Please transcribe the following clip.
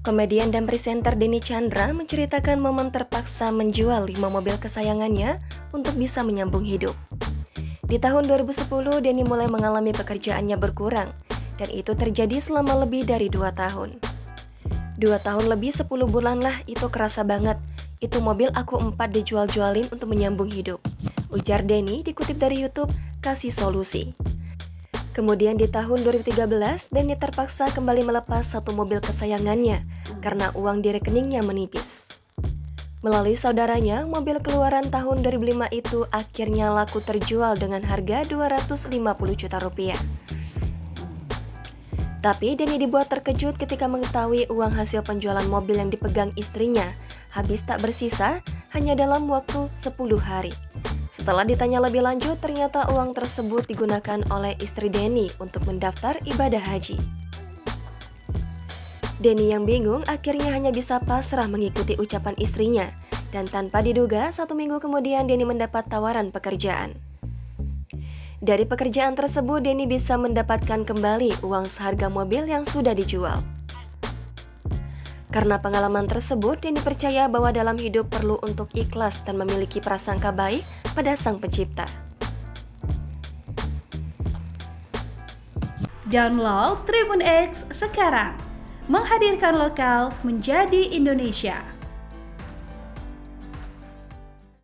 Komedian dan presenter Denny Chandra menceritakan momen terpaksa menjual 5 mobil kesayangannya untuk bisa menyambung hidup. Di tahun 2010, Denny mulai mengalami pekerjaannya berkurang, dan itu terjadi selama lebih dari 2 tahun. 2 tahun lebih 10 bulan lah, itu kerasa banget. Itu mobil aku 4 dijual-jualin untuk menyambung hidup, ujar Denny dikutip dari YouTube Kasih Solusi. Kemudian di tahun 2013, Denny terpaksa kembali melepas satu mobil kesayangannya karena uang di rekeningnya menipis. Melalui saudaranya, mobil keluaran tahun 2005 itu akhirnya laku terjual dengan harga 250 juta rupiah. Tapi Denny dibuat terkejut ketika mengetahui uang hasil penjualan mobil yang dipegang istrinya habis tak bersisa hanya dalam waktu 10 hari. Setelah ditanya lebih lanjut, ternyata uang tersebut digunakan oleh istri Denny untuk mendaftar ibadah haji. Denny yang bingung akhirnya hanya bisa pasrah mengikuti ucapan istrinya, dan tanpa diduga 1 minggu kemudian Denny mendapat tawaran pekerjaan. Dari pekerjaan tersebut, Denny bisa mendapatkan kembali uang seharga mobil yang sudah dijual. Karena pengalaman tersebut, Denny percaya bahwa dalam hidup perlu untuk ikhlas dan memiliki prasangka baik pada Sang Pencipta. Download Tribun X sekarang, menghadirkan lokal menjadi Indonesia.